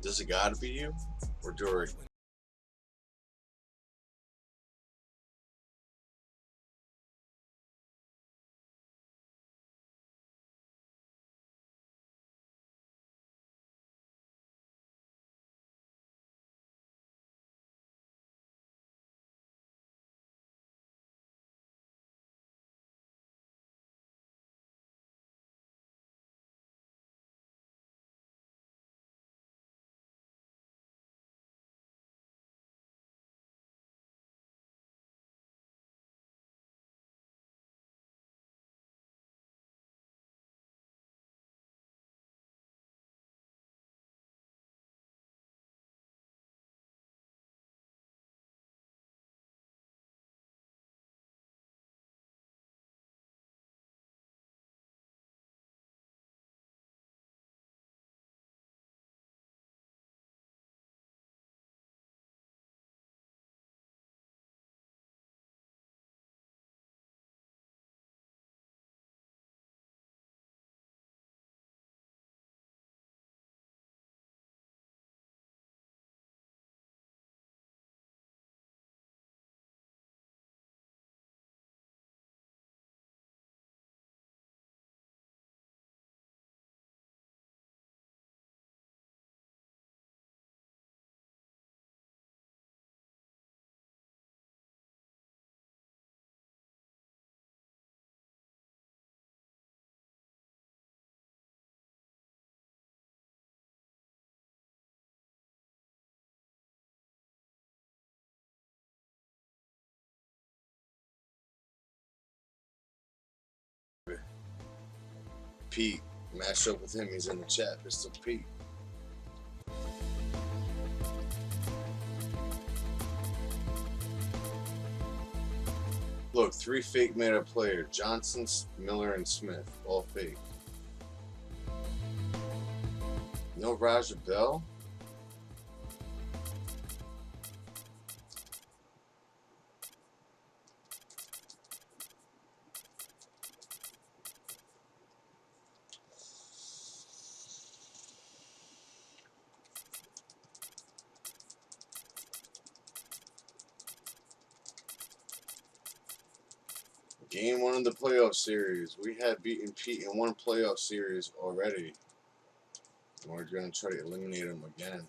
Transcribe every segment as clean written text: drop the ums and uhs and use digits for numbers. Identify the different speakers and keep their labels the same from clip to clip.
Speaker 1: Does it gotta be you? Or Dory? Pete. Match up with him. He's in the chat. Mr. Pete. Look, 3 fake meta players. Johnson, Miller, and Smith. All fake. No Raja Bell? Game 1 of the playoff series. We had beaten Pete in 1 playoff series already. And we're going to try to eliminate him again.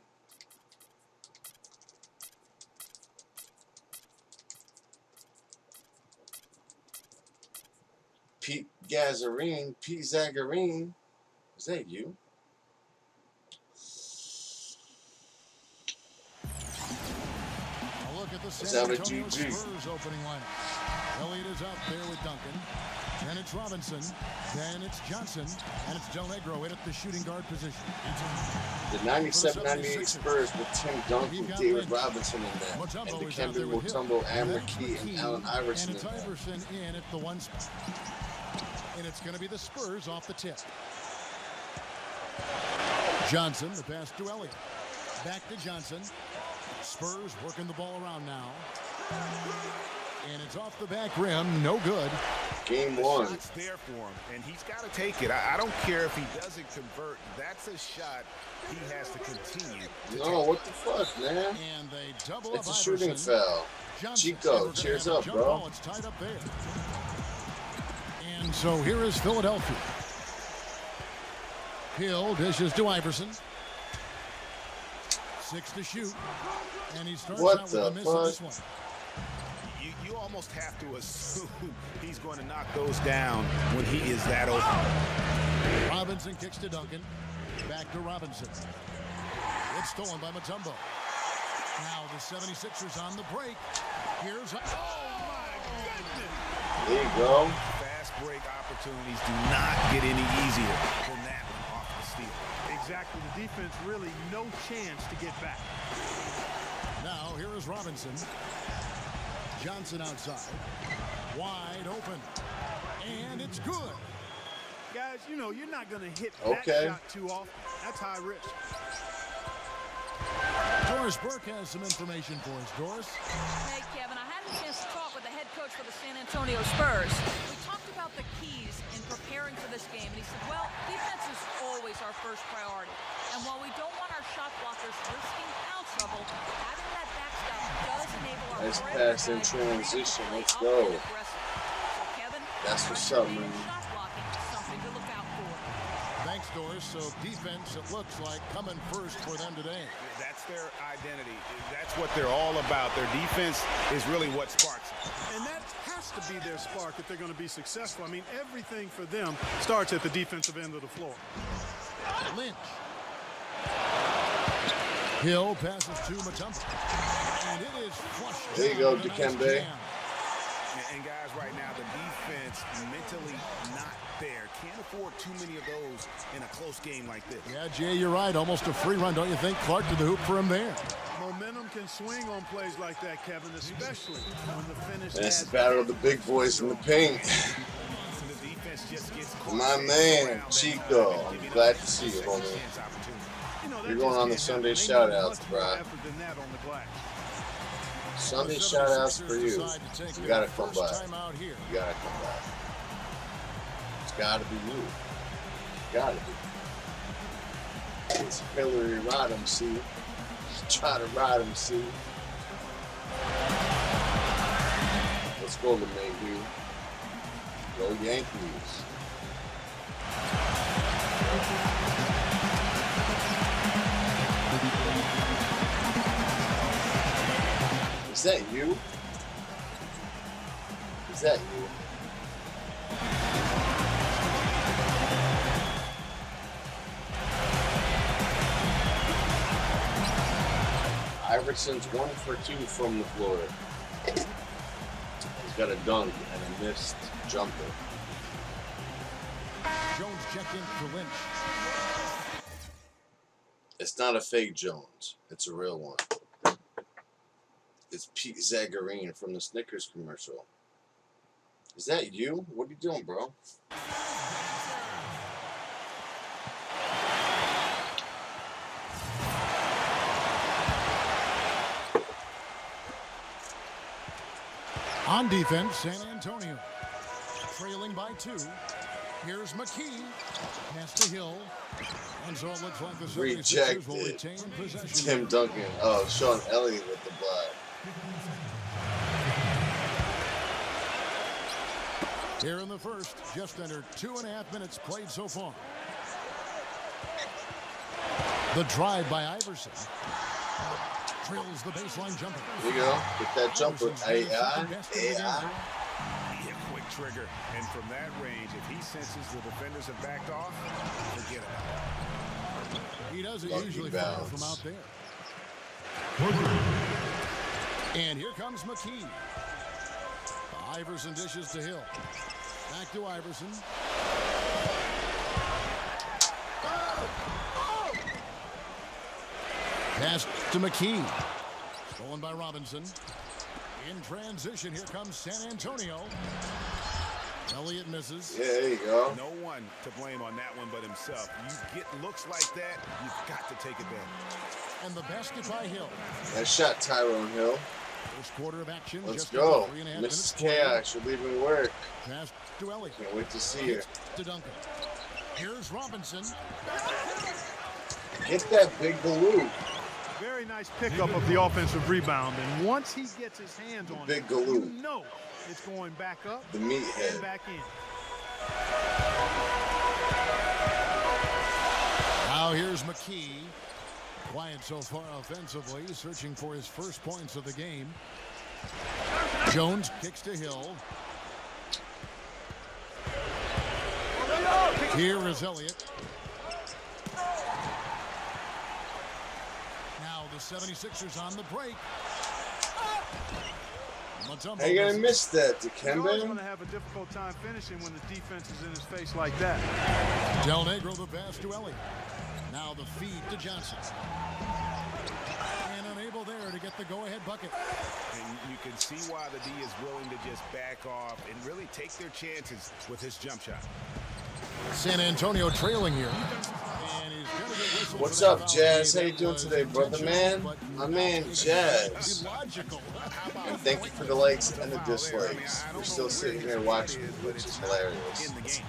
Speaker 1: Pete Gazzarine. Pete Zagarine. Is that you?
Speaker 2: A look at the
Speaker 1: Is that a GG?
Speaker 2: Spurs opening lineup. Elliott is out there with Duncan. Then it's Robinson. Then it's Johnson. And it's Del Negro in at the shooting guard position.
Speaker 1: The 97-98 Spurs with Tim Duncan, David Robinson in there. And Dikembe Mutombo, Amber Key, and Allen Iverson in there.
Speaker 2: And it's Iverson in at the 1 spot. And it's going to be the Spurs off the tip. Johnson, the pass to Elliott. Back to Johnson. Spurs working the ball around now. And it's off the back rim, no good.
Speaker 1: Game 1.
Speaker 3: The shot's there for him, and he's got to take it. I don't care if he doesn't convert. That's a shot he has to continue.
Speaker 1: No, what the fuck, man?
Speaker 2: And they double
Speaker 1: It's
Speaker 2: up
Speaker 1: a shooting foul. Chico, cheers up, bro.
Speaker 2: It's tied up there. And so here is Philadelphia. Hill dishes to Iverson. 6 to shoot. And he starts out with a miss on this one.
Speaker 3: You almost have to assume he's going to knock those down when he is that open.
Speaker 2: Robinson kicks to Duncan. Back to Robinson. It's stolen by Mutombo. Now the 76ers on the break. Here's oh my goodness.
Speaker 1: There you go.
Speaker 3: Fast break opportunities do not get any easier than that one off the steal.
Speaker 4: Exactly. The defense really no chance to get back.
Speaker 2: Now here is Robinson. Johnson outside. Wide open. And it's good.
Speaker 4: Guys, you know, you're not going to hit that shot too often. That's high risk.
Speaker 2: Doris Burke has some information for us. Doris?
Speaker 5: Hey, Kevin, I had a chance to talk with the head coach for the San Antonio Spurs. We talked about the keys in preparing for this game, and he said, well, defense is always our first priority. And while we don't want our shot blockers risking foul trouble, having that backstop does enable our
Speaker 1: nice pass in transition. Let's go.
Speaker 5: So, Kevin,
Speaker 1: that's what's up, man.
Speaker 5: shot blocking is something to look out for.
Speaker 2: Thanks, Doris. So defense, it looks like, coming first for them today.
Speaker 3: That's their identity. That's what they're all about. Their defense is really what sparks it.
Speaker 4: And that has to be their spark if they're going to be successful. I mean, everything for them starts at the defensive end of the floor.
Speaker 2: Lynch. Hill passes to Mutombo. And it is flushed.
Speaker 1: There you go, Dikembe.
Speaker 3: And guys, right now, the defense mentally not there. Can't afford too many of those in a close game like this.
Speaker 2: Yeah, Jay, you're right. Almost a free run, don't you think? Clark to the hoop for him there.
Speaker 4: Momentum can swing on plays like that, Kevin, especially when the finish
Speaker 1: That's the battle of the big boys in the paint.
Speaker 3: The defense just gets
Speaker 1: My man, Chico. I'm glad to see you, homie. You're going on the Sunday shout-outs, bro. Sunday shout-outs for you. You gotta come by. You gotta come by. It's gotta be you. Gotta be. It's Hillary Rodham, see? Try to ride him, see? Let's go, LeMahieu. Go Yankees. Is that you? Is that you? Iverson's 1 for 2 from the floor. He's got a dunk and a missed jumper.
Speaker 2: Jones checked in for Lynch.
Speaker 1: It's not a fake Jones. It's a real one. It's Pete Zagarine from the Snickers commercial. Is that you? What are you doing, bro?
Speaker 2: On defense, San Antonio. Trailing by 2. Here's McKee. Pass to Hill. And so it looks like the 76ers will retain possession.
Speaker 1: Tim Duncan. Oh, Sean Elliott with the block.
Speaker 2: Here in the first, just under 2.5 minutes played so far. The drive by Iverson. Drills the baseline jumper.
Speaker 1: There you go. Get that jumper. AI.
Speaker 3: Yeah, quick trigger. And from that range, if he senses the defenders have backed off, forget about it.
Speaker 2: He doesn't usually foul from out there. And here comes McKee. Iverson dishes to Hill. Back to Iverson. Pass to McKee. Stolen by Robinson. In transition, here comes San Antonio. Elliott misses.
Speaker 1: Yeah, there you go.
Speaker 3: No one to blame on that one but himself. You get looks like that, you've got to take advantage.
Speaker 2: And the basket by Hill.
Speaker 1: Nice shot, Tyrone Hill.
Speaker 2: First quarter of action.
Speaker 1: Let's
Speaker 2: just
Speaker 1: go.
Speaker 2: 3.5
Speaker 1: Mrs. Chaos, you're leaving work.
Speaker 2: Pass to Elliott.
Speaker 1: Can't wait to see her.
Speaker 2: To Duncan. Here's Robinson.
Speaker 1: Get that big Galoo.
Speaker 4: Very nice pickup of the offensive rebound. And once he gets his hands on
Speaker 1: Big
Speaker 4: it,
Speaker 1: Galoo.
Speaker 4: you know it's going back up
Speaker 1: The meathead.
Speaker 4: and back in.
Speaker 2: Now here's McKee. Quiet so far offensively, searching for his first points of the game. Jones kicks to Hill. Here is Elliott. Now the 76ers on the break.
Speaker 1: How you gonna miss that,
Speaker 4: He's always going
Speaker 1: Dikembe?
Speaker 4: to have a difficult time finishing when the defense is in his face like that.
Speaker 2: Del Negro the pass to Elliott. Now the feed to Johnson. And unable there to get the go-ahead bucket.
Speaker 3: And you can see why the D is willing to just back off and really take their chances with his jump shot.
Speaker 2: San Antonio trailing here. And he's gonna get whistled
Speaker 1: What's
Speaker 2: for that
Speaker 1: up,
Speaker 2: foul.
Speaker 1: Jazz? How you
Speaker 2: That
Speaker 1: doing
Speaker 2: was
Speaker 1: today, brother, man?
Speaker 2: intentional, but
Speaker 1: My
Speaker 2: not
Speaker 1: man, Jazz.
Speaker 2: illogical.
Speaker 1: And thank you for the likes and the dislikes. We're still sitting here watching, which is hilarious.
Speaker 3: In the game.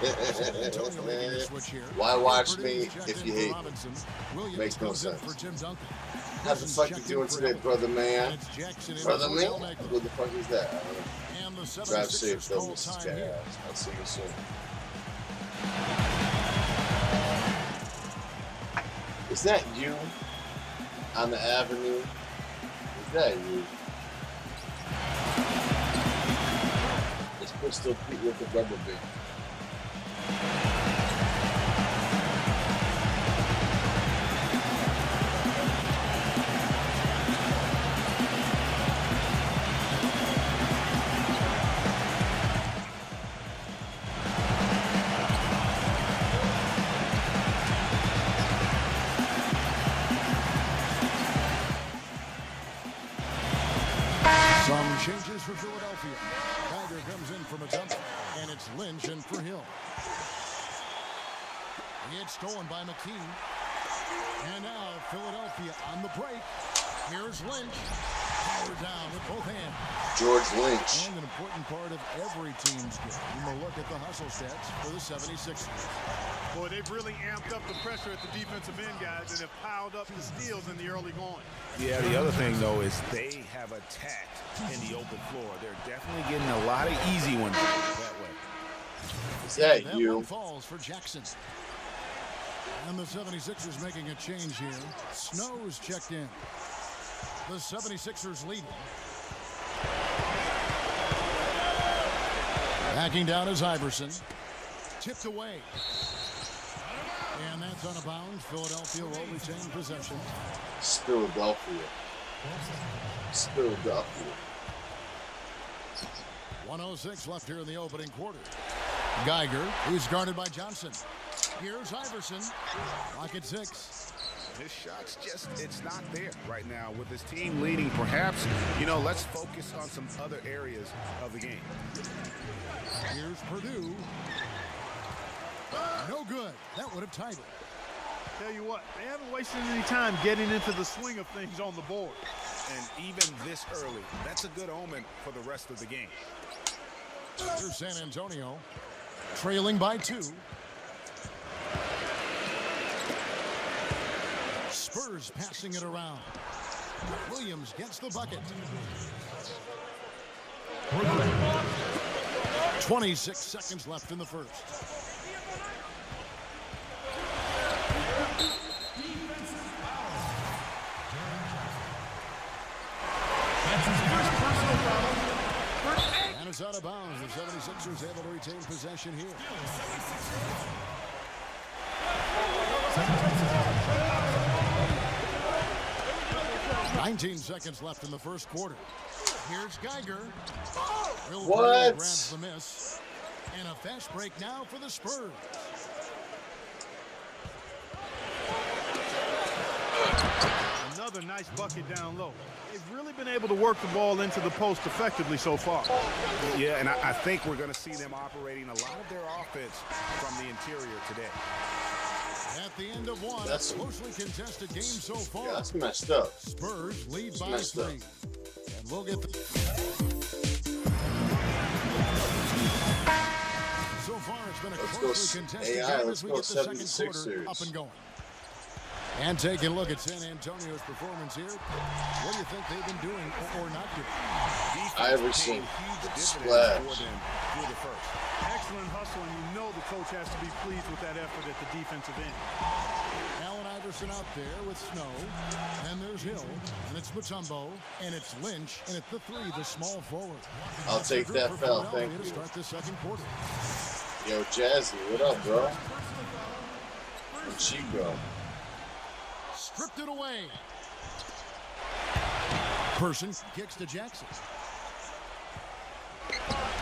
Speaker 2: San Antonio making a switch here.
Speaker 1: Why watch
Speaker 2: Purdue
Speaker 1: me
Speaker 2: checked
Speaker 1: if
Speaker 2: in
Speaker 1: you
Speaker 2: for
Speaker 1: hate me?
Speaker 2: Robinson. Williams
Speaker 1: Makes no
Speaker 2: comes in
Speaker 1: sense.
Speaker 2: for Tim Duncan.
Speaker 1: How the fuck you doing today, brother man?
Speaker 2: And it's Jackson in
Speaker 1: Brother
Speaker 2: for
Speaker 1: man?
Speaker 2: Delmegro.
Speaker 1: Who the fuck is that? I don't know.
Speaker 2: And the
Speaker 1: Drive safe
Speaker 2: 76ers
Speaker 1: though,
Speaker 2: call
Speaker 1: Mrs.
Speaker 2: time here.
Speaker 1: Jazz. I'll see you soon. Is that you on the avenue? Is that you? It's Pistol Pete with the rubber band.
Speaker 2: Some changes for Philadelphia. Geiger comes in from a dump, and it's Lynch in for Hill. It's stolen by McKee. And now Philadelphia on the break. Here's Lynch. Power down with both hands.
Speaker 1: George Lynch.
Speaker 2: And an important part of every team's game. We'll look at the hustle stats for the 76ers.
Speaker 4: Boy, they've really amped up the pressure at the defensive end, guys, and have piled up the steals in the early going.
Speaker 3: Yeah, the other thing, though, is they have attacked in the open floor. They're definitely getting a lot of easy ones that way.
Speaker 1: Is that
Speaker 2: That
Speaker 1: you?
Speaker 2: one falls for Jackson. And the 76ers making a change here. Snow's checked in. The 76ers leading. Backing down is Iverson. Tipped away. And that's out of bounds. Philadelphia will retain possession.
Speaker 1: Philadelphia. Philadelphia.
Speaker 2: 1:06 left here in the opening quarter. Geiger, who's guarded by Johnson. Here's Iverson. Lock at 6.
Speaker 3: His shot's just, it's not there right now. With his team leading, perhaps, let's focus on some other areas of the game.
Speaker 2: Here's Purdue. No good. That would have tied it.
Speaker 4: Tell you what, they haven't wasted any time getting into the swing of things on the board.
Speaker 3: And even this early, that's a good omen for the rest of the game.
Speaker 2: Here's San Antonio, trailing by 2. Spurs passing it around. Williams gets the bucket. 26 seconds left in the first. And it's out of bounds. The 76ers able to retain possession here. 19 seconds left in the first quarter. Here's Geiger.
Speaker 1: What?
Speaker 2: Grabs the miss. And a fast break now for the Spurs.
Speaker 4: Another nice bucket down low. They've really been able to work the ball into the post effectively so far.
Speaker 3: Yeah, and I think we're going to see them operating a lot of their offense from the interior today.
Speaker 2: At the end of one,
Speaker 1: That's
Speaker 2: closely contested game so far.
Speaker 1: Yeah, that's messed up.
Speaker 2: Spurs lead
Speaker 1: That's
Speaker 2: by
Speaker 1: messed
Speaker 2: 3.
Speaker 1: up.
Speaker 2: And we'll get the... So far, it's been a
Speaker 1: Let's
Speaker 2: closely
Speaker 1: go
Speaker 2: contested
Speaker 1: AI,
Speaker 2: game
Speaker 1: let's
Speaker 2: as we
Speaker 1: go
Speaker 2: get the second
Speaker 1: 76
Speaker 2: quarter up and going. And taking a look at San Antonio's performance here, what do you think they've been doing or not doing?
Speaker 1: Iverson, splash.
Speaker 3: Through the first.
Speaker 4: Excellent hustle, and you know the coach has to be pleased with that effort at the defensive end.
Speaker 2: Allen Iverson out there with Snow. And there's Hill. And it's Mutombo. And it's Lynch. And at the 3, the small forward.
Speaker 1: I'll take that foul, thank
Speaker 2: To
Speaker 1: you.
Speaker 2: start the second quarter.
Speaker 1: Yo, Jazzy, what up, bro? Where'd she go?
Speaker 2: Stripped it away. Person kicks to Jackson.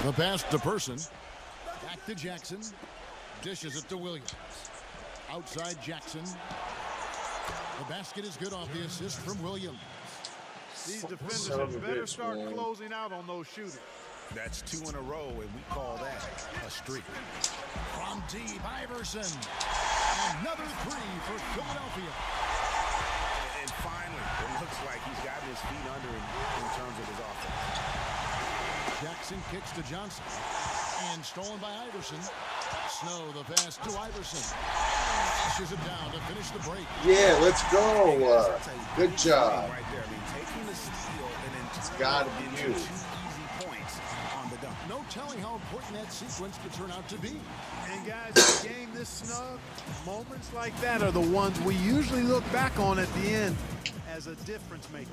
Speaker 2: The pass to Person. Back to Jackson. Dishes it to Williams. Outside Jackson. The basket is good off the assist from Williams.
Speaker 4: These defenders
Speaker 1: Son of
Speaker 4: had
Speaker 1: a
Speaker 4: better
Speaker 1: bitch,
Speaker 4: start
Speaker 1: man.
Speaker 4: closing out on those shooters.
Speaker 3: That's 2 in a row, and we call that a streak.
Speaker 2: From deep, Iverson. Another 3 for Philadelphia.
Speaker 3: And finally, it looks like he's gotten his feet under him in terms of his offense.
Speaker 2: Jackson kicks to Johnson. And stolen by Iverson. Snow, the pass to Iverson. Pushes it down to finish the break.
Speaker 1: Yeah, let's go. Good job.
Speaker 3: Right there. I mean, taking the steal and then
Speaker 1: It's got to be
Speaker 3: into
Speaker 1: you.
Speaker 3: 2 easy points on the dunk.
Speaker 2: No telling how important that sequence could turn out to be.
Speaker 4: And guys, in a game this snug, moments like that are the ones we usually look back on at the end as a difference maker.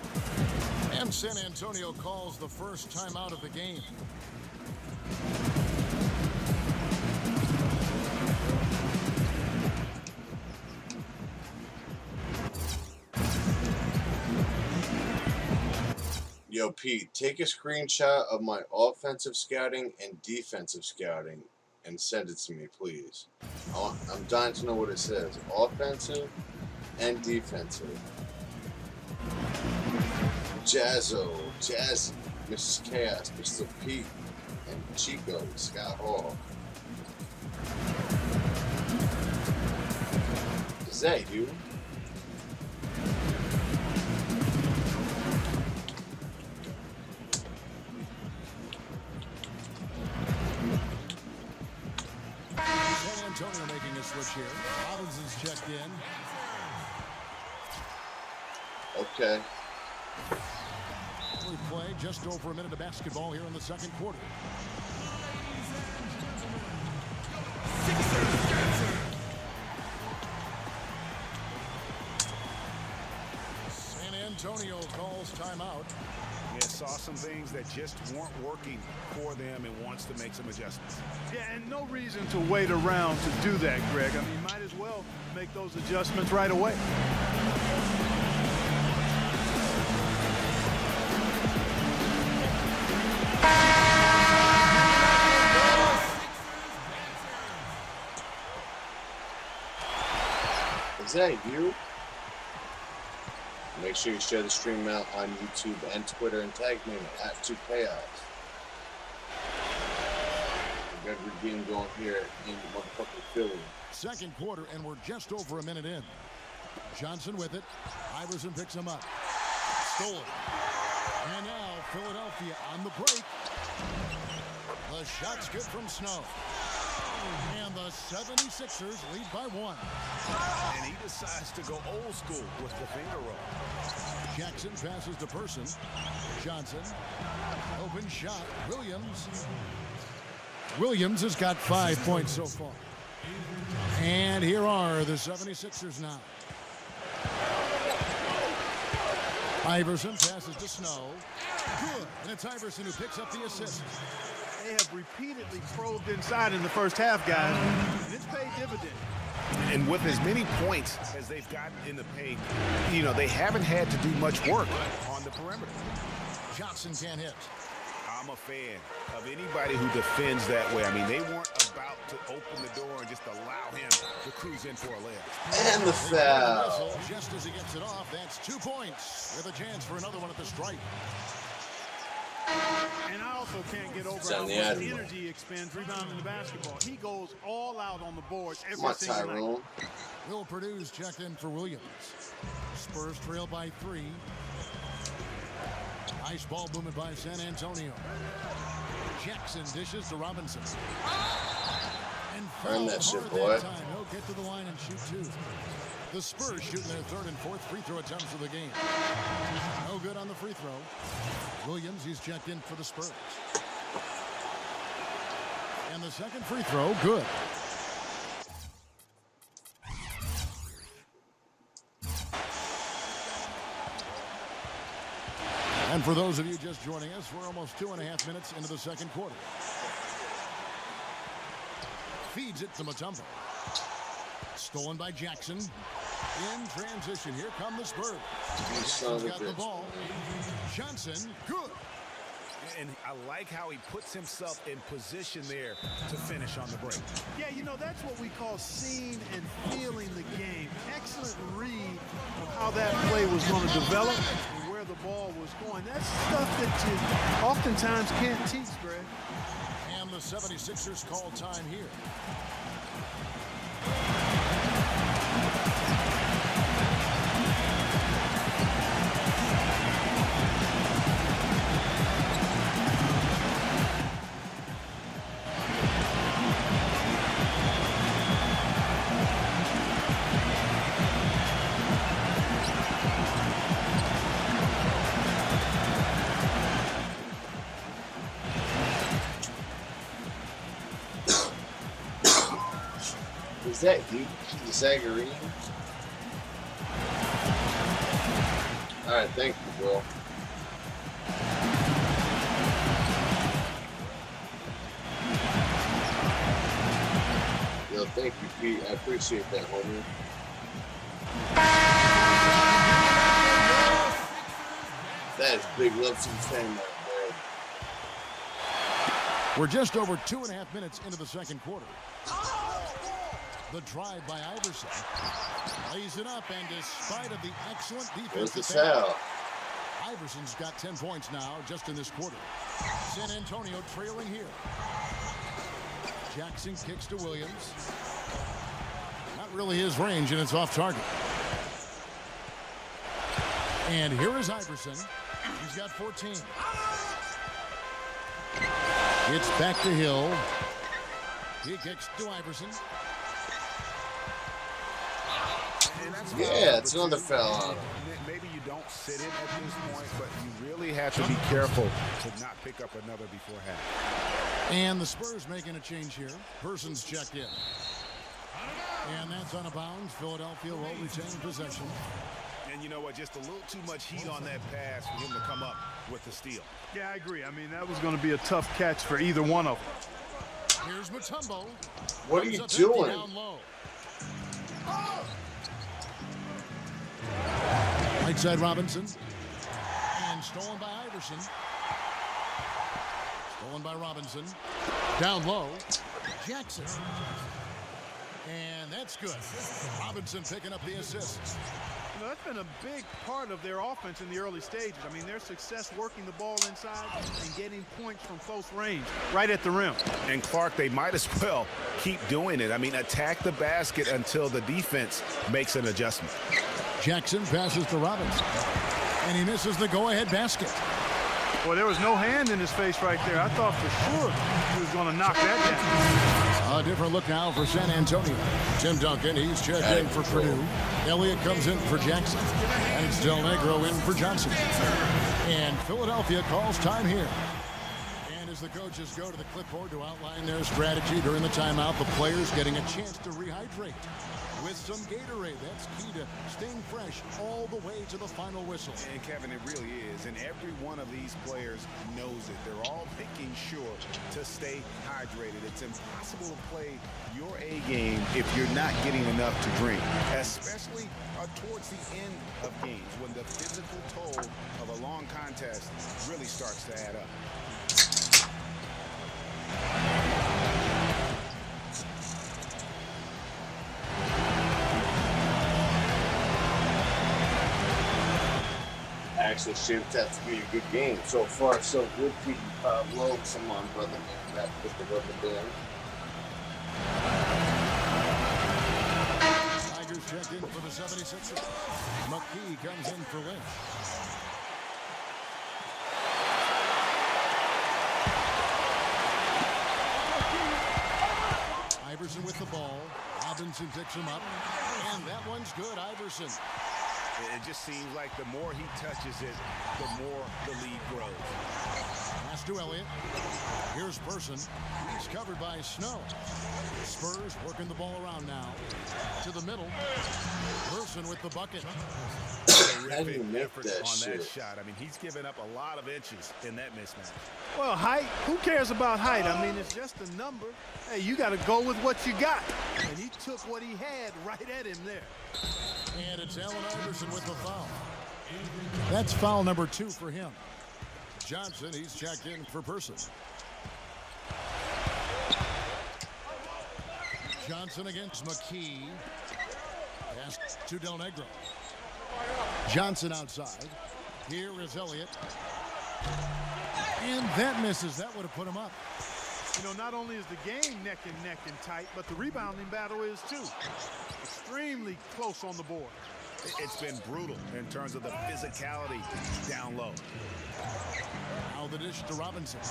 Speaker 2: And San Antonio calls the first timeout of the game.
Speaker 1: Yo, Pete, take a screenshot of my offensive scouting and defensive scouting and send it to me, please. I'm dying to know what it says. Offensive and defensive. Jazzy, Mrs. Chaos, Mr. Pete, and Chico, Scott Hall. Is that you?
Speaker 2: San Antonio making a switch here. Robinson's checked in.
Speaker 1: Okay.
Speaker 2: We play just over a minute of basketball here in the second quarter. San Antonio calls timeout.
Speaker 3: Yeah, saw some things that just weren't working for them and wants to make some adjustments.
Speaker 4: Yeah, and no reason to wait around to do that, Greg. I mean, might as well make those adjustments right away.
Speaker 1: Is that you? Make sure you share the stream out on YouTube and Twitter and tag me at 2KAHOS. We got a game going here in motherfucking Philly.
Speaker 2: Second quarter, and we're just over a minute in. Johnson with it. Iverson picks him up. Stolen. And now Philadelphia on the break. The shot's good from Snow. And the 76ers lead by 1.
Speaker 3: And he decides to go old school with the finger roll.
Speaker 2: Jackson passes to Person. Johnson. Open shot. Williams has got 5 points so far. And here are the 76ers now. Iverson passes to Snow. Good. And it's Iverson who picks up the assist.
Speaker 4: They have repeatedly probed inside in the first half, guys, and it's paid dividends.
Speaker 3: And with as many points as they've gotten in the paint, you know, they haven't had to do much work on the perimeter.
Speaker 2: Johnson can't hit.
Speaker 3: I'm a fan of anybody who defends that way. I mean, they weren't about to open the door and just allow him to cruise in for a layup.
Speaker 1: And the foul.
Speaker 2: Just as he gets it off, that's 2 points with a chance for another one at the stripe.
Speaker 4: And I also can't get over
Speaker 1: It's
Speaker 4: how
Speaker 1: on
Speaker 4: much
Speaker 1: the Admiral.
Speaker 4: energy he expends rebounding the basketball. He goes all out on the boards every
Speaker 1: Come on,
Speaker 4: single night.
Speaker 1: Tyrone.
Speaker 2: Will Purdue's checked in for Williams. Spurs trail by 3. Ice ball movement by San Antonio. Jackson dishes to Robinson. And
Speaker 1: Earn that
Speaker 2: foul
Speaker 1: shit,
Speaker 2: hard
Speaker 1: boy.
Speaker 2: that time. He'll get to the line and shoot 2. The Spurs shooting their third and fourth free throw attempts of the game. No good on the free throw. Williams, he's checked in for the Spurs. And the second free throw, good. And for those of you just joining us, we're almost 2.5 minutes into the second quarter. Feeds it to Mutombo. Stolen by Jackson. In transition, here come the Spurs. Jackson's got the ball. Johnson, good.
Speaker 3: And I like how he puts himself in position there to finish on the break.
Speaker 4: Yeah, you know, that's what we call seeing and feeling the game. Excellent read of how that play was going to develop and where the ball was going. That's stuff that you oftentimes can't teach, Greg.
Speaker 2: And the 76ers call time here.
Speaker 1: is that, dude? Zagorine? Alright, thank you, bro. Yo, thank you, Pete. I appreciate that, homie. That is big love to the fan, man.
Speaker 2: We're just over 2.5 minutes into the second quarter. The drive by Iverson. Lays it up, and despite of the excellent defense,
Speaker 1: the foul.
Speaker 2: Iverson's got 10 points now just in this quarter. San Antonio trailing here. Jackson kicks to Williams. Not really his range, and it's off target. And here is Iverson. He's got 14. It's back to Hill. He kicks to Iverson.
Speaker 1: Yeah, it's another foul on him.
Speaker 3: Maybe you don't sit it at this point, but you really have to be careful to not pick up another before half.
Speaker 2: And the Spurs making a change here. Person's checked in. And that's out of bounds. Philadelphia will retain possession.
Speaker 3: And you know what? Just a little too much heat on that pass for him to come up with the steal.
Speaker 4: Yeah, I agree. I mean, that was going to be a tough catch for either one of them.
Speaker 2: Here's Mutombo.
Speaker 1: What are you doing?
Speaker 2: Down low. Right side Robinson. And stolen by Iverson. Stolen by Robinson. Down low. Jackson. And that's good. Robinson picking up the assist.
Speaker 4: You know, that's been a big part of their offense in the early stages. I mean, their success working the ball inside and getting points from close range, right at the rim.
Speaker 3: And Clark, they might as well keep doing it. I mean, attack the basket until the defense makes an adjustment.
Speaker 2: Jackson passes to Robinson. And he misses the go-ahead basket.
Speaker 4: Well, there was no hand in his face right there. I thought for sure he was going to knock that down.
Speaker 2: A different look now for San Antonio. Tim Duncan, he's checked in for Purdue. Elliott comes in for Jackson. And it's Del Negro in for Johnson. And Philadelphia calls time here. And as the coaches go to the clipboard to outline their strategy during the timeout, the players getting a chance to rehydrate with some Gatorade. That's key to staying fresh all the way to the final whistle.
Speaker 3: And Kevin, it really is. And every one of these players knows it. They're all making sure to stay hydrated. It's impossible to play your A game if you're not getting enough to drink, especially towards the end of games when the physical toll of a long contest really starts to add up.
Speaker 1: Actually shaped out to be a good game. So far, so good. Pete Pablo, come on, brother. That put the rubber band.
Speaker 2: Tigers check in for the 76ers. McKee comes in for Lynch. Iverson with the ball. Robinson picks him up. And that one's good. Iverson.
Speaker 3: It just seems like the more he touches it, the more the lead grows.
Speaker 2: Pass to Elliott. Here's Person. He's covered by Snow. Spurs working the ball around now. To the middle. Person with the bucket.
Speaker 3: Terrific effort on that shot. I mean, he's given up a lot of inches in that mismatch.
Speaker 4: Well, height, who cares about height? I mean, it's just a number. Hey, you got to go with what you got. And he took what he had right at him there.
Speaker 2: And it's Allen Iverson with the foul. That's foul number 2 for him. Johnson, he's checked in for Person. Johnson against McKee. Pass to Del Negro. Johnson outside. Here is Elliott. And that misses. That would have put him up.
Speaker 4: You know, not only is the game neck and tight, but the rebounding battle is too. Extremely close on the board.
Speaker 3: It's been brutal in terms of the physicality down low.
Speaker 2: Now the dish to Robinson.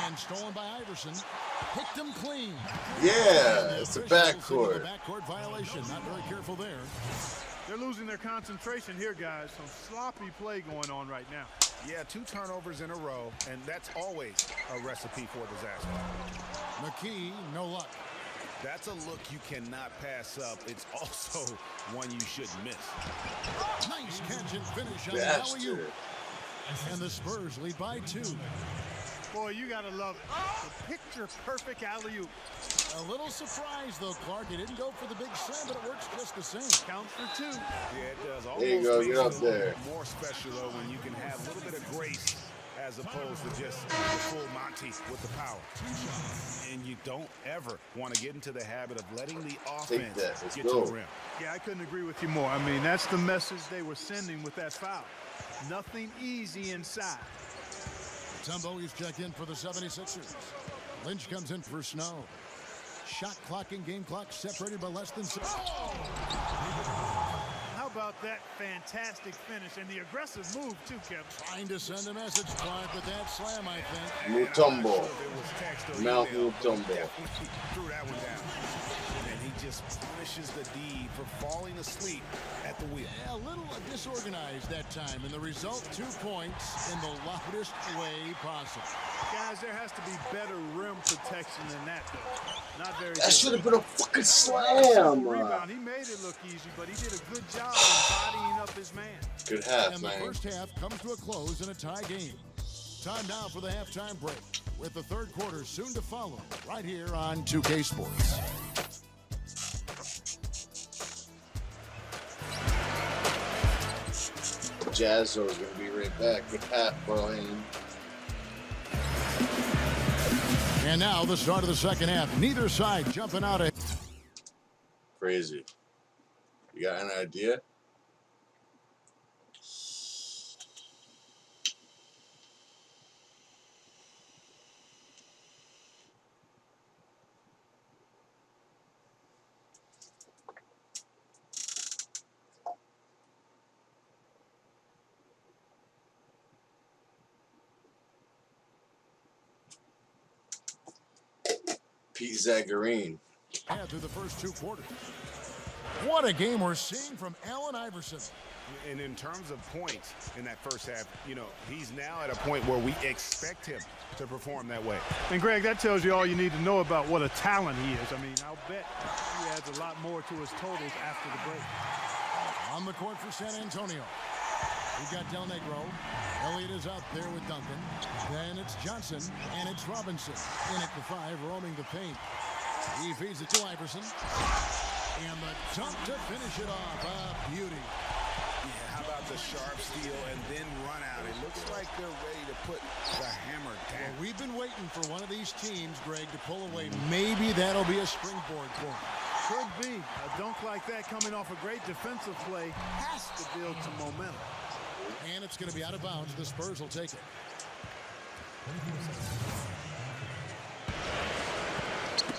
Speaker 2: And stolen by Iverson. Picked him clean.
Speaker 1: Yeah, it's a backcourt.
Speaker 2: Backcourt violation. Not very careful there.
Speaker 4: They're losing their concentration here, guys. Some sloppy play going on right now.
Speaker 3: Yeah, 2 turnovers in a row, and that's always a recipe for disaster.
Speaker 2: McKee, no luck.
Speaker 3: That's a look you cannot pass up. It's also one you shouldn't miss.
Speaker 2: Nice catch and finish on the alley-oop. And the Spurs lead by 2.
Speaker 4: Boy, you got to love it. The picture-perfect alley-oop.
Speaker 2: A little surprise, though, Clark. He didn't go for the big slam, but it works just the same.
Speaker 4: Counts for 2.
Speaker 3: Yeah, it does.
Speaker 1: There you go. Get up there.
Speaker 3: More special, though, when you can have a little bit of grace as opposed to just the full Monty with the power. And you don't ever want to get into the habit of letting the offense get to the rim.
Speaker 4: Yeah, I couldn't agree with you more. I mean, that's the message they were sending with that foul. Nothing easy inside.
Speaker 2: Mutombo is checked in for the 76ers. Lynch comes in for Snow. Shot clock and game clock separated by less than 6.
Speaker 4: How about that fantastic finish and the aggressive move, too, Kevin?
Speaker 2: Trying to send a message, Clark, with that slam, I think.
Speaker 1: Mutombo. Mount Mutombo.
Speaker 3: Threw that one down. And he just punishes the D for falling asleep at the wheel.
Speaker 2: Yeah, a little disorganized that time, and the result, 2 points in the loudest way possible.
Speaker 4: Guys, there has to be better rim protection than that, though. Not very
Speaker 1: That should have
Speaker 4: good.
Speaker 1: been a fucking slam.
Speaker 4: Rebound. He made it look easy, but he did a good job embodying up his man.
Speaker 1: Good half,
Speaker 2: And
Speaker 1: man.
Speaker 2: the first half comes to a close in a tie game. Time now for the halftime break, with the third quarter soon to follow, right here on 2K Sports.
Speaker 1: Jazzo's going to be right back. Good half, Brian.
Speaker 2: And now the start of the second half. Neither side jumping out of.
Speaker 1: Crazy. You got an idea? Pete Zagarine.
Speaker 2: Yeah, through the first 2 quarters. What a game we're seeing from Allen Iverson.
Speaker 3: And in terms of points in that first half, you know, he's now at a point where we expect him to perform that way.
Speaker 4: And, Greg, that tells you all you need to know about what a talent he is. I mean, I'll bet he adds a lot more to his totals after the break.
Speaker 2: On the court for San Antonio. We've got Del Negro. Elliott is out there with Duncan. Then it's Johnson, and it's Robinson. In at the 5, roaming the paint. He feeds it to Iverson. And the dunk to finish it off. A beauty.
Speaker 3: Yeah, how about the sharp steal and then run out? It looks like they're ready to put the hammer down.
Speaker 2: Well, we've been waiting for one of these teams, Greg, to pull away. Maybe that'll be a springboard for them.
Speaker 4: Could be. A dunk like that coming off a great defensive play has to build some momentum.
Speaker 2: And it's going to be out of bounds. The Spurs will take it.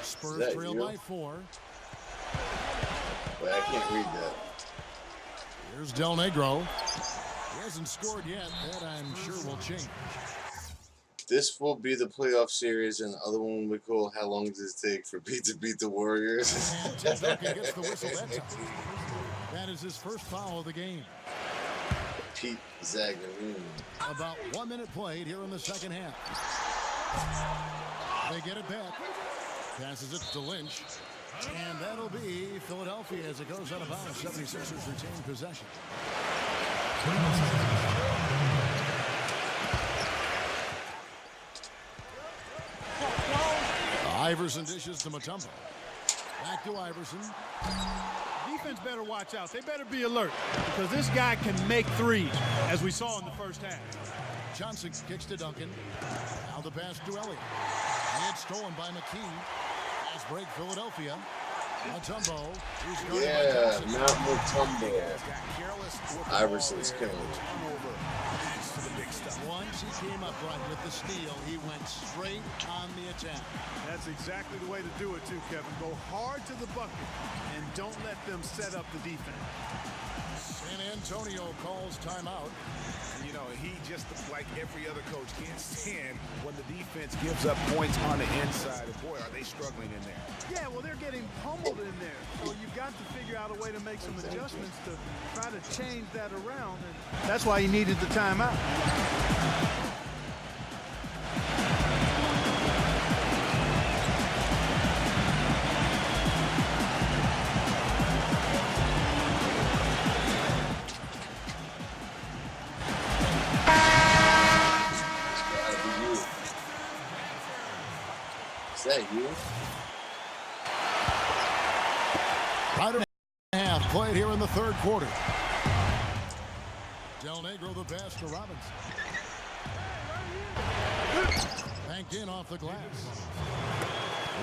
Speaker 2: Spurs trail by 4.
Speaker 1: Wait, I can't read that.
Speaker 2: Here's Del Negro. He hasn't scored yet. That I'm sure will change.
Speaker 1: This will be the playoff series, and the other one we call How Long Does It Take for Pete to Beat the Warriors?
Speaker 2: And Tim Duncan gets the whistle that time. That is his first foul of the game.
Speaker 1: Pete Zagarine.
Speaker 2: About 1 minute played here in the second half. They get it back. Passes it to Lynch. And that'll be Philadelphia as it goes out of bounds. 76ers retain possession. Iverson dishes to Mutombo. Back to Iverson.
Speaker 4: Defense better watch out. They better be alert because this guy can make threes, as we saw in the first half.
Speaker 2: Johnson kicks to Duncan. Now the pass to Elliott. And it's stolen by McKee. Pass break Philadelphia. Mutombo.
Speaker 1: Yeah, Mount Mutombo. Iverson's killing it.
Speaker 2: Once he came up right with the steal, he went straight on the attack.
Speaker 4: That's exactly the way to do it, too, Kevin. Go hard to the bucket and don't let them set up the defense.
Speaker 2: San Antonio calls timeout.
Speaker 3: You know, he just, like every other coach, can't stand when the defense gives up points on the inside. And boy, are they struggling in there.
Speaker 4: Yeah, well, they're getting pummeled in there. So you've got to figure out a way to make some adjustments to try to change that around. And that's why he needed the timeout.
Speaker 1: that you?
Speaker 2: Right and a half played here in the third quarter. Del Negro the pass to Robinson. Banked in off the glass.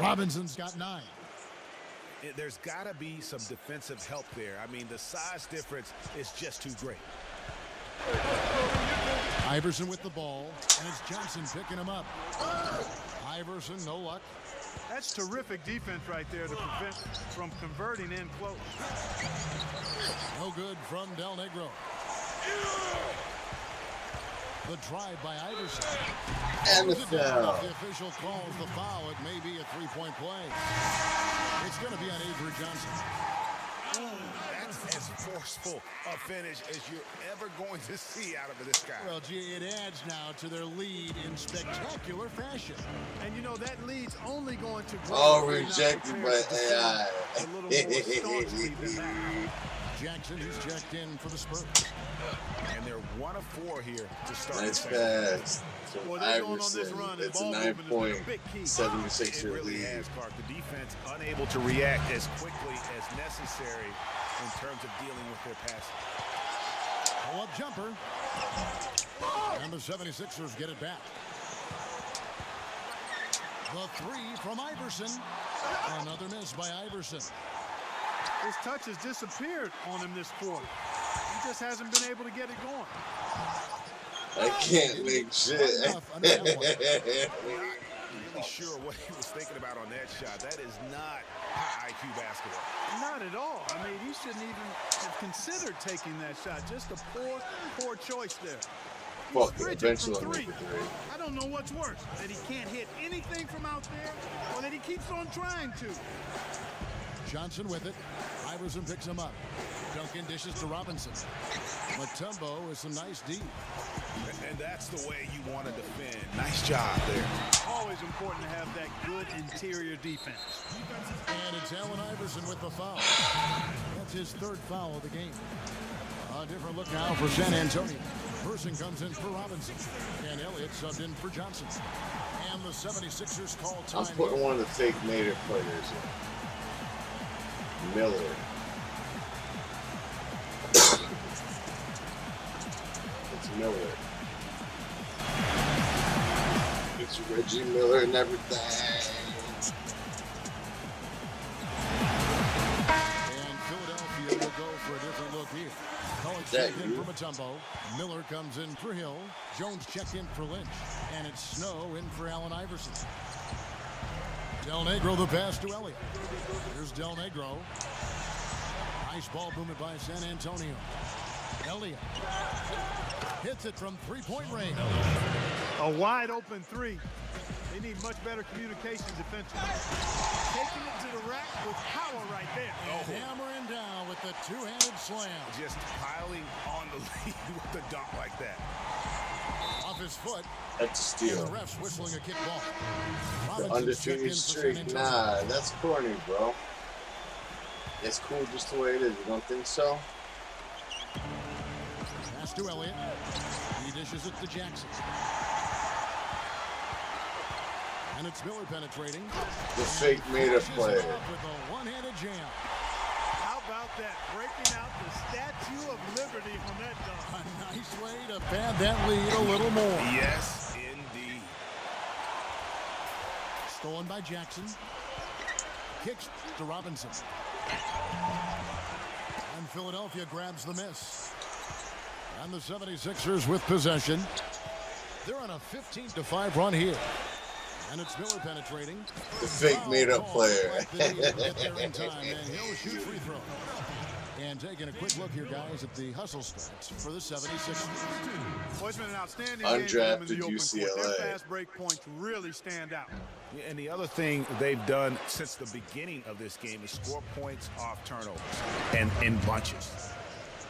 Speaker 2: Robinson's got 9.
Speaker 3: There's got to be some defensive help there. I mean, the size difference is just too great.
Speaker 2: Iverson with the ball, and it's Johnson picking him up. Iverson, no luck.
Speaker 4: That's terrific defense right there to prevent from converting in close.
Speaker 2: No good from Del Negro. The drive by Iverson.
Speaker 1: And the foul.
Speaker 2: The official calls the foul. It may be a three-point play. It's going to be on Avery Johnson.
Speaker 3: That's as forceful a finish as you're ever going to see out of this guy.
Speaker 2: Well, gee, it adds now to their lead in spectacular fashion.
Speaker 4: And you know that lead's only going to grow.
Speaker 1: All rejected by AI.
Speaker 4: A little more staunchly than that.
Speaker 2: Jackson, who's checked in for the Spurs.
Speaker 3: And they're 1 of 4 here to start.
Speaker 1: Nice pass from
Speaker 4: Well, they're going on this
Speaker 1: Iverson.
Speaker 4: run, and
Speaker 1: It's a
Speaker 4: ball movement has been a big key.
Speaker 1: 9.76
Speaker 3: It really
Speaker 1: lead.
Speaker 3: has, Clark. The defense unable to react as quickly as necessary in terms of dealing with their passing.
Speaker 2: Pull-up jumper. And the 76ers get it back. The 3 from Iverson. Another miss by Iverson.
Speaker 4: His touch has disappeared on him this quarter. He just hasn't been able to get it going.
Speaker 1: I can't make shit.
Speaker 2: Enough under that one.
Speaker 3: Really sure what he was thinking about on that shot. That is not high IQ basketball.
Speaker 4: Not at all. I mean, he shouldn't even have considered taking that shot. Just a poor choice there.
Speaker 1: Fuck it,
Speaker 4: Frigid
Speaker 1: eventually
Speaker 4: from
Speaker 1: I'll make
Speaker 4: three.
Speaker 1: it 3.
Speaker 4: I don't know what's worse, that he can't hit anything from out there or that he keeps on trying to.
Speaker 2: Johnson with it. Iverson picks him up. Duncan dishes to Robinson. Mutombo with some nice D.
Speaker 3: And that's the way you want to defend. Nice job there.
Speaker 4: Always important to have that good interior defense.
Speaker 2: And it's Allen Iverson with the foul. That's his 3rd foul of the game. A different look now for San Antonio. Person comes in for Robinson. And Elliott subbed in for Johnson. And the 76ers call time.
Speaker 1: I'm putting one of the fake native players in. Miller. It's Miller. It's Reggie Miller and everything.
Speaker 2: And Philadelphia will go for a different look here. Collins checked in for Mutombo. Miller comes in for Hill. Jones checked in for Lynch. And it's Snow in for Allen Iverson. Del Negro the pass to Elliott. Here's Del Negro. Nice ball movement by San Antonio. Elliott hits it from three-point range.
Speaker 4: A wide open 3. They need much better communication defensively. Taking it to the rack with power right there.
Speaker 2: Hammering down with the two-handed slam.
Speaker 3: Just piling on the lead with the dunk like that.
Speaker 2: Off his foot.
Speaker 1: That's a steal.
Speaker 2: And the refs whistling a kick ball.
Speaker 1: The
Speaker 2: Robinson's checked in
Speaker 1: undefeated
Speaker 2: for San
Speaker 1: streak.
Speaker 2: Antonio.
Speaker 1: Nah, that's corny, bro. It's cool just the way it is. You don't think so?
Speaker 2: Pass to Elliott. He dishes it to Jackson. And it's Miller penetrating.
Speaker 1: The fake made-up player.
Speaker 2: With a one-handed jam.
Speaker 4: How about that? Breaking out the Statue of Liberty on that dunk.
Speaker 2: A nice way to pad that lead a little more.
Speaker 3: Yes, indeed.
Speaker 2: Stolen by Jackson. Kicks to Robinson. And Philadelphia grabs the miss. And the 76ers with possession. They're on a 15-5 run here. And it's Miller penetrating.
Speaker 1: The fake made-up player.
Speaker 2: Get there in time, and he'll shoot free throw. And taking a quick look here, guys, at the hustle stats for the 76ers.
Speaker 4: Well, it's been an outstanding
Speaker 1: Undrafted
Speaker 4: game in the open
Speaker 1: UCLA.
Speaker 4: court. Their fast break points really stand out.
Speaker 3: And the other thing they've done since the beginning of this game is score points off turnovers and in bunches.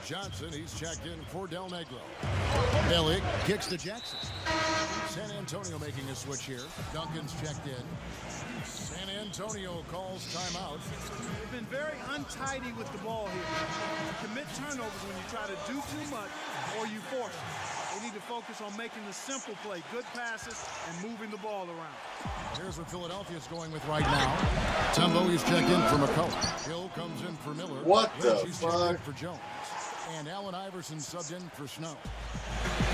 Speaker 2: Johnson, he's checked in for Del Negro. Elliott kicks to Jackson. San Antonio making a switch here. Duncan's checked in. San Antonio calls timeout.
Speaker 4: They've been very untidy with the ball here. You commit turnovers when you try to do too much or you force it. They need to focus on making the simple play, good passes, and moving the ball around.
Speaker 2: Here's what Philadelphia's going with right now. Tumbo is checked in for McCullough. Hill comes in for Miller.
Speaker 1: What the
Speaker 2: Lynch checked in
Speaker 1: fuck?
Speaker 2: for Jones. And Allen Iverson subbed in for Snow.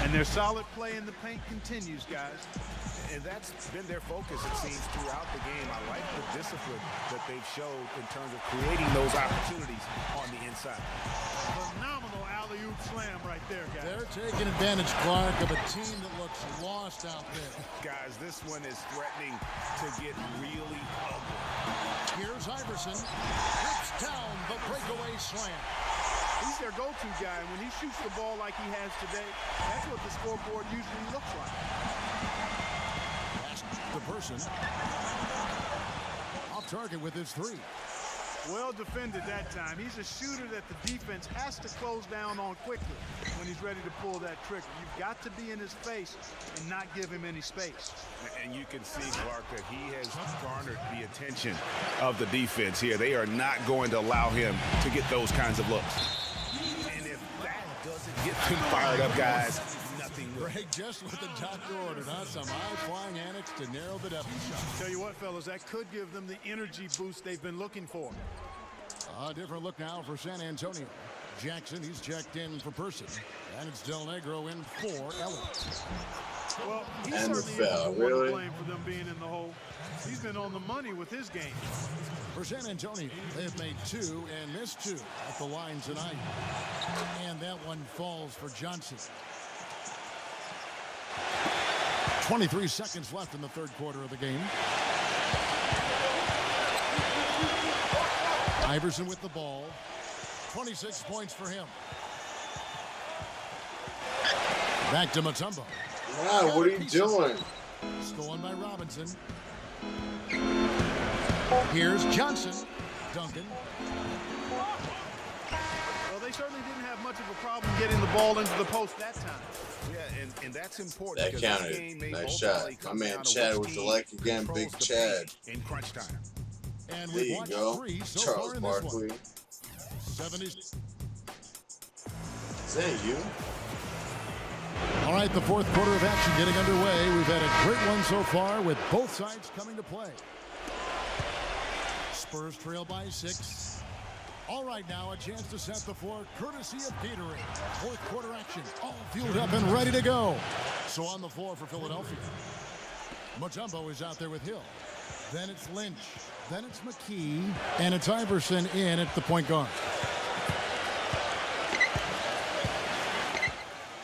Speaker 4: And their solid play in the paint continues, guys.
Speaker 3: And that's been their focus, it seems, throughout the game. I like the discipline that they've showed in terms of creating those opportunities on the inside.
Speaker 4: Phenomenal alley-oop slam right there, guys.
Speaker 2: They're taking advantage, Clark, of a team that looks lost out there.
Speaker 3: Guys, this one is threatening to get really ugly.
Speaker 2: Here's Iverson. Rips down the breakaway slam.
Speaker 4: He's their go-to guy. When he shoots the ball like he has today, that's what the scoreboard usually looks like.
Speaker 2: The person off target with his three.
Speaker 4: Well defended that time. He's a shooter that the defense has to close down on quickly when he's ready to pull that trigger. You've got to be in his face and not give him any space.
Speaker 3: And you can see, Clark, that he has garnered the attention of the defense here. They are not going to allow him to get those kinds of looks. And if that doesn't get them fired up, guys, nothing will.
Speaker 2: Greg, just what the doctor ordered, huh? Some high-flying antics to narrow the depth shot.
Speaker 4: Tell you what, fellas, that could give them the energy boost they've been looking for.
Speaker 2: A different look now for San Antonio. Jackson, he's checked in for Person. And it's Del Negro in for Ellis.
Speaker 4: Well, he
Speaker 1: And the
Speaker 4: certainly
Speaker 1: foul,
Speaker 4: isn't the one to
Speaker 1: really?
Speaker 4: blame for them being in the hole. He's been on the money with his game.
Speaker 2: For San Antonio, they've made two and missed two at the line tonight. And that one falls for Johnson. 23 seconds left in the third quarter of the game. Iverson with the ball. 26 points for him. Back to Mutombo.
Speaker 1: Wow, what are you doing?
Speaker 2: Stolen by Robinson. Here's Johnson. Duncan.
Speaker 4: Well, they certainly didn't have much of a problem getting the ball into the post that time.
Speaker 3: Yeah, and that's important.
Speaker 1: That
Speaker 3: because
Speaker 1: counted.
Speaker 3: this game may
Speaker 1: Nice
Speaker 3: ultimately
Speaker 1: shot. My
Speaker 3: come
Speaker 1: man
Speaker 3: down to
Speaker 1: Chad
Speaker 3: which
Speaker 1: with the
Speaker 3: team
Speaker 1: like again,
Speaker 3: controls
Speaker 1: Big
Speaker 3: the
Speaker 1: Chad.
Speaker 3: pace in crunch time.
Speaker 2: And
Speaker 1: There
Speaker 2: we've
Speaker 1: you
Speaker 2: watched
Speaker 1: go.
Speaker 2: three so
Speaker 1: Charles
Speaker 2: far in this
Speaker 1: Barkley.
Speaker 2: one. 70.
Speaker 1: Is that you?
Speaker 2: All right, the fourth quarter of action getting underway. We've had a great one so far with both sides coming to play. Spurs trail by 6. All right, now a chance to set the floor courtesy of Petering. Fourth quarter action, all fueled up and ready to go. So on the floor for Philadelphia. Mutombo is out there with Hill. Then it's Lynch. Then it's McKee. And it's Iverson in at the point guard.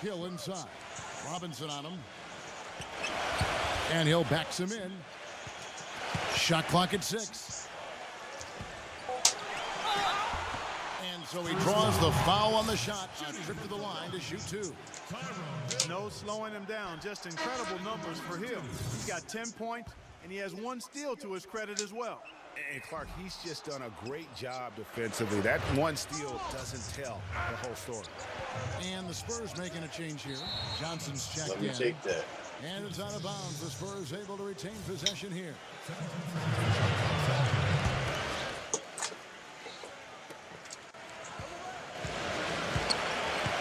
Speaker 2: Hill inside. Robinson on him. And Hill backs him in. Shot clock at 6. And so he draws the foul on the shot. A trip to the line to shoot 2.
Speaker 4: No slowing him down. Just incredible numbers for him. He's got 10 points, and he has 1 steal to his credit as well.
Speaker 3: And Clark, he's just done a great job defensively. That one steal doesn't tell the whole story.
Speaker 2: And the Spurs making a change here. Johnson's checked
Speaker 1: Let me
Speaker 2: in.
Speaker 1: take that.
Speaker 2: And it's out of bounds. The Spurs able to retain possession here.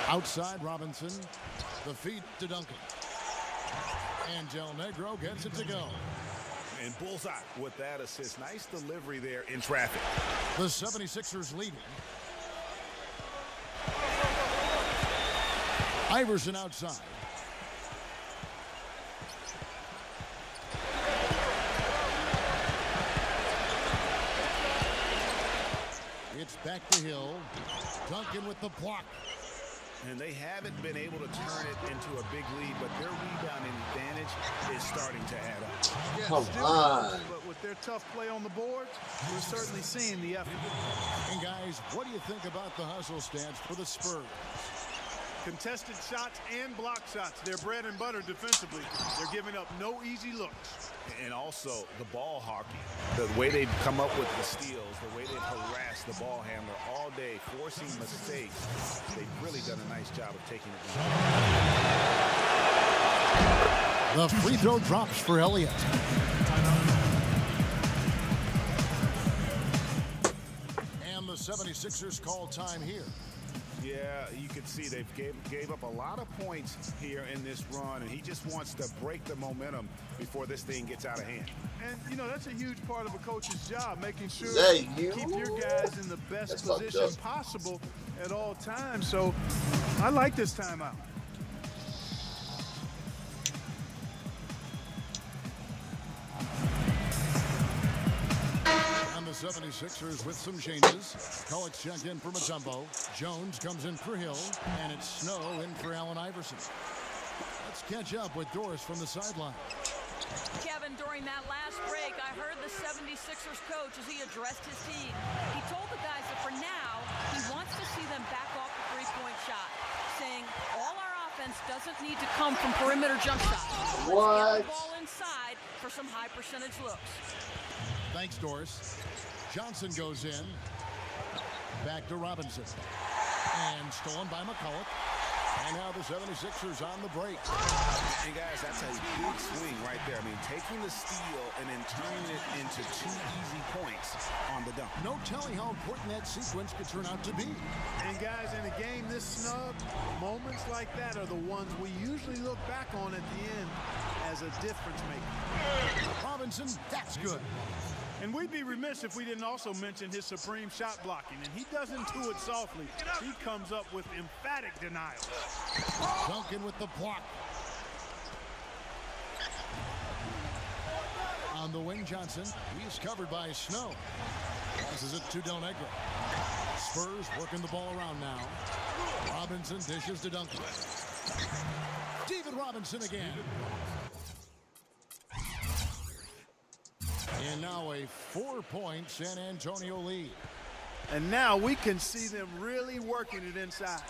Speaker 2: Outside Robinson. The feed to Duncan. And Del Negro gets it to go.
Speaker 3: And bullseye with that assist. Nice delivery there in traffic.
Speaker 2: The 76ers leading. Iverson outside. It's back to Hill. Duncan with the block.
Speaker 3: And they haven't been able to turn it into a big lead, but their rebounding advantage is starting to add up.
Speaker 1: Come
Speaker 4: Still,
Speaker 1: on.
Speaker 4: but with their tough play on the boards, we're certainly seeing the effort.
Speaker 2: And guys, what do you think about the hustle stance for the Spurs?
Speaker 4: Contested shots and block shots. They're bread and butter defensively. They're giving up no easy looks.
Speaker 3: And also the ball hockey, the way they've come up with the steals, the way they've harassed the ball handler all day, forcing mistakes. They've really done a nice job of taking it down.
Speaker 2: The free throw drops for Elliott. And the 76ers call time here.
Speaker 3: Yeah, you can see they've gave up a lot of points here in this run, and he just wants to break the momentum before this thing gets out of hand.
Speaker 4: And, you know, that's a huge part of a coach's job, making sure
Speaker 1: you
Speaker 4: keep your guys in the best
Speaker 1: That's
Speaker 4: position possible at all times. So I like this timeout.
Speaker 2: And the 76ers with some changes. Collick's checked in for Mutombo. Jones comes in for Hill. And it's Snow in for Allen Iverson. Let's catch up with Doris from the sideline.
Speaker 5: Kevin, during that last break, I heard the 76ers coach as he addressed his team. He told the guys that for now, he wants to see them back off the three-point shot, saying all our offense doesn't need to come from perimeter jump shots. Let's get the ball inside for some high percentage looks.
Speaker 2: Thanks, Doris. Johnson goes in. Back to Robinson. And stolen by McCulloch. And now the 76ers on the break.
Speaker 3: And guys, that's a big swing right there. I mean, taking the steal and then turning it into 2 easy points on the dunk.
Speaker 2: No telling how important that sequence could turn out to be.
Speaker 4: And guys, in a game this snug, moments like that are the ones we usually look back on at the end as a difference maker.
Speaker 2: Robinson, that's good.
Speaker 4: And we'd be remiss if we didn't also mention his supreme shot blocking. And he doesn't do it softly. He comes up with emphatic denials.
Speaker 2: Duncan with the block. On the wing, Johnson. He's covered by Snow. Passes it to Del Negro. Spurs working the ball around now. Robinson dishes to Duncan. David Robinson again. And now a 4-point San Antonio lead.
Speaker 4: And now we can see them really working it inside.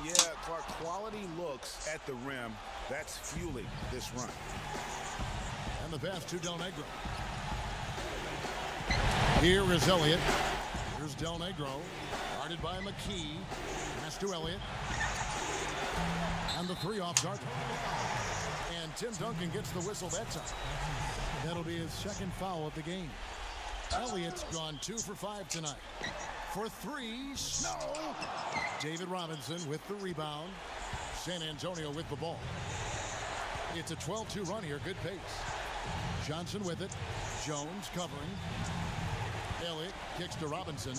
Speaker 3: Yeah, Clark, quality looks at the rim. That's fueling this run.
Speaker 2: And the pass to Del Negro. Here is Elliott. Here's Del Negro. Guarded by McKee. Pass to Elliott. And the three off Dark. And Tim Duncan gets the whistle that time. That'll be his second foul of the game. Elliott's gone 2 for 5 tonight. For 3, Snow. David Robinson with the rebound. San Antonio with the ball. It's a 12-2 run here. Good pace. Johnson with it. Jones covering. Elliott kicks to Robinson.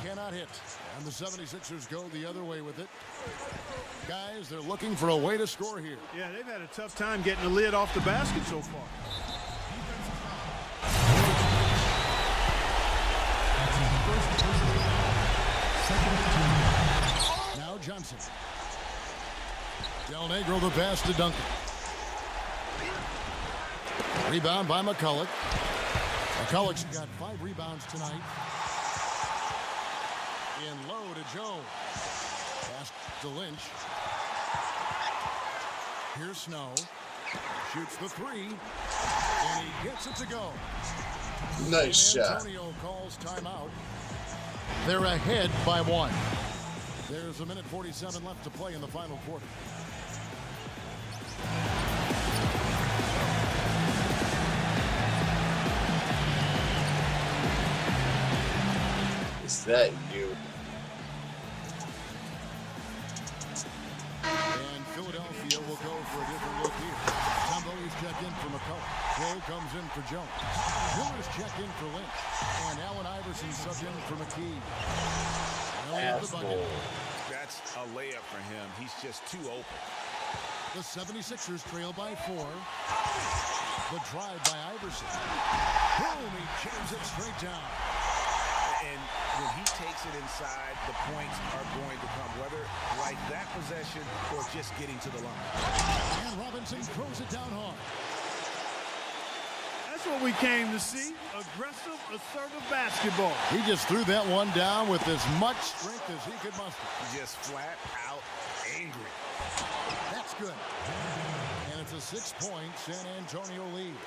Speaker 2: Cannot hit. And the 76ers go the other way with it. Guys, they're looking for a way to score here.
Speaker 4: Yeah, they've had a tough time getting the lid off the basket so far.
Speaker 2: Now Johnson. Del Negro the pass to Duncan. Rebound by McCulloch. McCulloch's got 5 rebounds tonight. In low to Jones. Pass to Lynch. Here's Snow. Shoots the 3. And he gets it to go.
Speaker 1: Nice
Speaker 2: San
Speaker 1: shot.
Speaker 2: Antonio calls timeout. They're ahead by 1. There's a minute 47 left to play in the final quarter.
Speaker 1: Is that you?
Speaker 2: And Philadelphia will go for a different look here. Tombo is checked in for McCulloch. Hill comes in for Jones. Miller's checked in for Lynch. And Allen Iverson subbed in for McKee.
Speaker 1: Asshole.
Speaker 3: That's a layup for him. He's just too open.
Speaker 2: The 76ers trail by 4. The drive by Iverson. Boom, he jams it straight down.
Speaker 3: And when he takes it inside, the points are going to come, whether like that possession or just getting to the line.
Speaker 2: And Robinson throws it down hard.
Speaker 4: That's what we came to see. Aggressive, assertive basketball.
Speaker 2: He just threw that one down with as much strength as he could muster.
Speaker 3: Just flat out angry.
Speaker 2: That's good. And it's a 6-point San Antonio lead.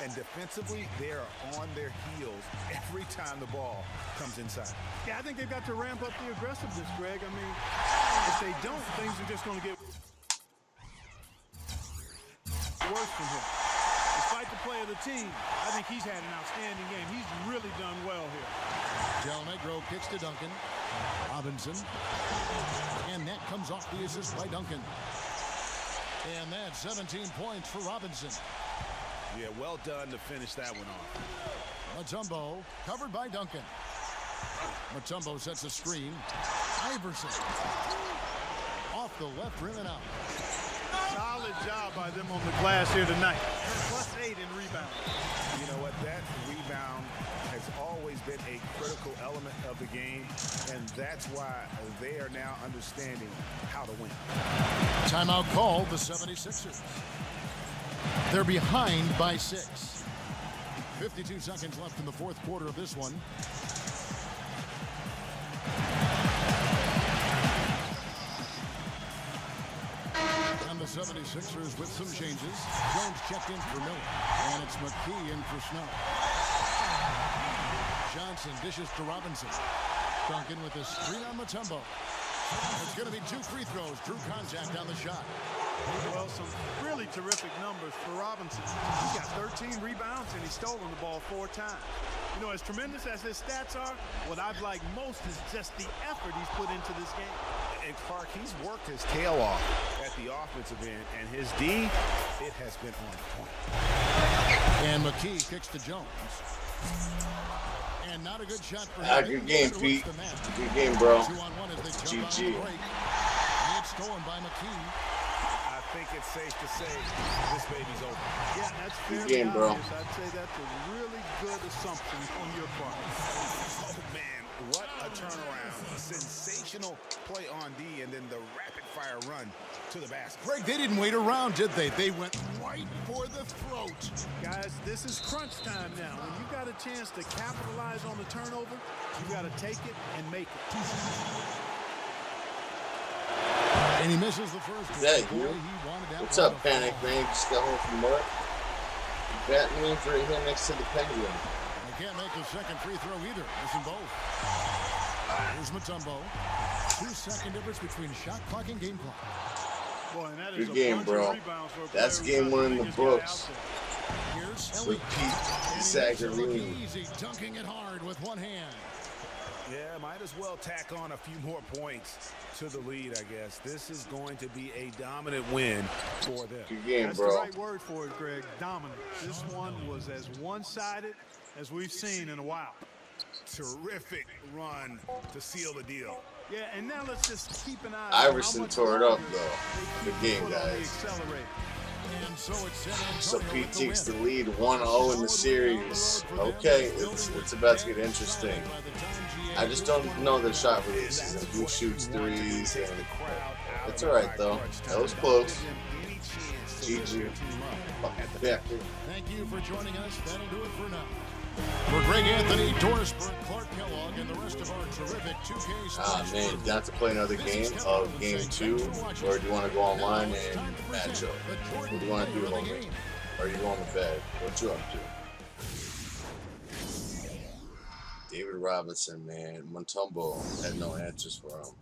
Speaker 3: And defensively, they are on their heels every time the ball comes inside.
Speaker 4: Yeah, I think they've got to ramp up the aggressiveness, Greg. I mean, if they don't, things are just going to get worse from him. Despite the play of the team, I think he's had an outstanding game. He's really done well here.
Speaker 2: Del Negro kicks to Duncan. Robinson. And that comes off the assist by Duncan. And that's 17 points for Robinson.
Speaker 3: Yeah, well done to finish that one off.
Speaker 2: Mutombo covered by Duncan. Mutombo sets a screen. Iverson. Off the left rim and out.
Speaker 4: Solid job by them on the glass here tonight. +8 in rebound.
Speaker 3: You know what? That rebound has always been a critical element of the game, and that's why they are now understanding how to win.
Speaker 2: Timeout called the 76ers. They're behind by 6. 52 seconds left in the fourth quarter of this one. And the 76ers with some changes. Jones checked in for Miller. And it's McKee in for Snow. Johnson dishes to Robinson. Duncan with a screen on Mutombo. It's going to be 2 free throws. Drew contact on the shot.
Speaker 4: Well, some really terrific numbers for Robinson. He got 13 rebounds and he's stolen the ball 4 times. You know, as tremendous as his stats are, what I've liked most is just the effort he's put into this game.
Speaker 3: And Clark, he's worked his tail off at the offensive end, and his D, it has been on point.
Speaker 2: And McKee kicks to Jones. And not a good shot for him.
Speaker 1: Good game, Pete. Good game, bro.
Speaker 2: 2-on-1 as they jump
Speaker 1: GG.
Speaker 2: on the break. It's stolen by McKee.
Speaker 3: I think it's safe to say this baby's over.
Speaker 4: Yeah, that's fairly
Speaker 1: game, bro.
Speaker 4: obvious. I'd say that's a really good assumption on your part.
Speaker 3: Oh, man, what a turnaround. Sensational play on D, and then the rapid-fire run to the basket.
Speaker 2: Greg, they didn't wait around, did they? They went right for the throat.
Speaker 4: Guys, this is crunch time now. When you got a chance to capitalize on the turnover, you got to take it and make it.
Speaker 2: And he misses the first one.
Speaker 1: Is that
Speaker 2: Boy,
Speaker 1: you?
Speaker 2: he wanted that
Speaker 1: What's
Speaker 2: one
Speaker 1: up,
Speaker 2: to
Speaker 1: Panic
Speaker 2: fall.
Speaker 1: Man? Just got home from work. Batting range right here next to the Penguin.
Speaker 2: They can't make the second free throw either. Missing both. Here's Mutombo. 2-second difference between shot clock and game clock.
Speaker 4: Boy, and that is
Speaker 1: Good
Speaker 4: a
Speaker 1: game,
Speaker 4: bunch
Speaker 1: bro.
Speaker 4: of rebounds for a
Speaker 1: That's
Speaker 4: player
Speaker 1: game
Speaker 4: who's
Speaker 1: 1 in
Speaker 4: the
Speaker 1: the
Speaker 4: biggest guy
Speaker 1: books.
Speaker 4: out there.
Speaker 2: Here's
Speaker 1: With
Speaker 2: Ellie.
Speaker 1: Pete Sagarini.
Speaker 2: Easy, dunking it hard with one hand.
Speaker 3: Yeah, might as well tack on a few more points to the lead, I guess. This is going to be a dominant win for them.
Speaker 1: Good game,
Speaker 4: That's
Speaker 1: bro.
Speaker 4: the right word for it, Greg. Dominant. This one was as one-sided as we've seen in a while.
Speaker 3: Terrific run to seal the deal.
Speaker 4: Yeah, and now let's just keep an eye on how
Speaker 1: Iverson
Speaker 4: much
Speaker 1: tore it up,
Speaker 4: longer
Speaker 1: though.
Speaker 4: they
Speaker 1: Good
Speaker 4: keep
Speaker 1: game,
Speaker 4: foot on the
Speaker 1: guys.
Speaker 4: accelerator.
Speaker 2: And so it's San Antonio
Speaker 1: So
Speaker 2: with
Speaker 1: Pete
Speaker 2: the
Speaker 1: takes the
Speaker 2: win.
Speaker 1: lead 1-0 in the series. Okay, it's about to get interesting. I just don't know the shot releases and who shoots threes. And it's all right, though. That was close. GG. Yeah.
Speaker 2: Thank you for joining us. That'll do it for now. For Greg Anthony, Doris Burke, Clark Kellogg, and the rest of our terrific 2K
Speaker 1: Ah, man, you got to play another game of game 2, or do you want to go online and match up? What do you want to do, homie? Or are you going to bed? What you up to? David Robinson, man. Mutombo had no answers for him.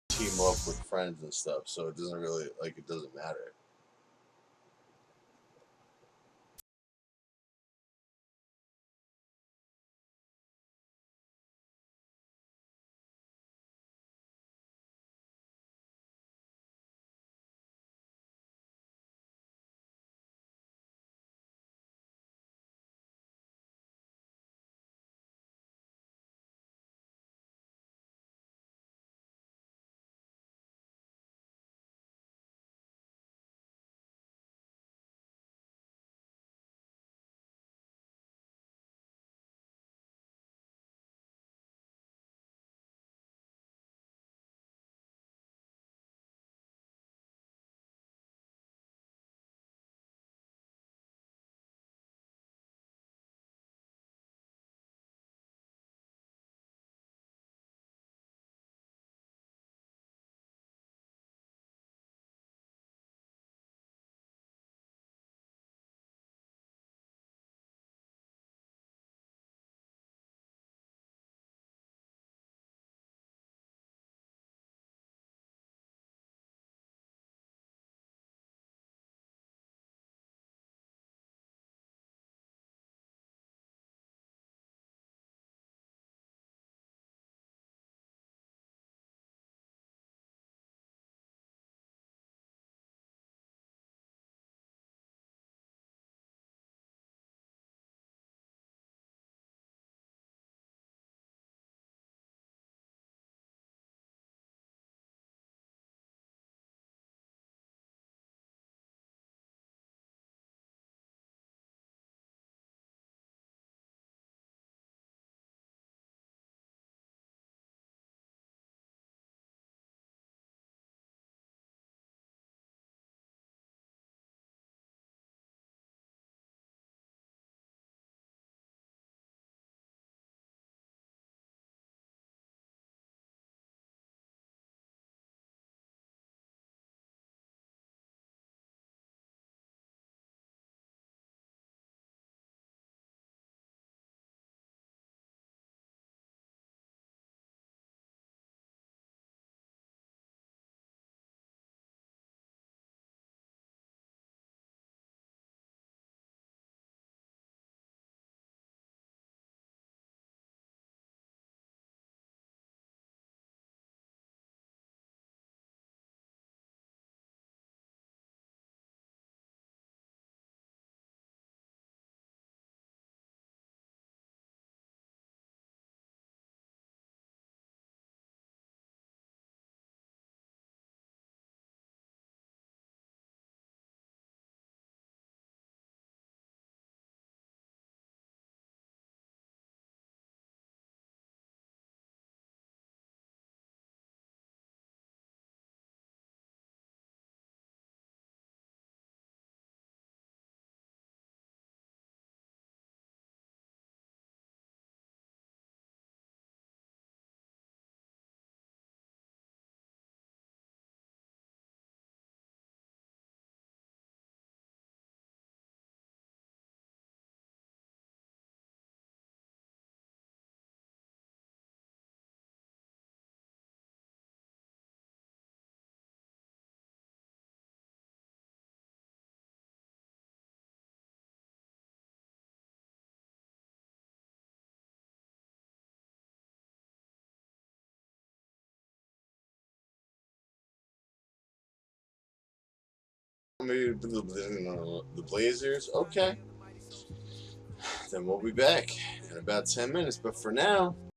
Speaker 1: Team up with friends and stuff, so it doesn't really, like, it doesn't matter. maybe the Blazers. Okay. Then we'll be back in about 10 minutes. But for now,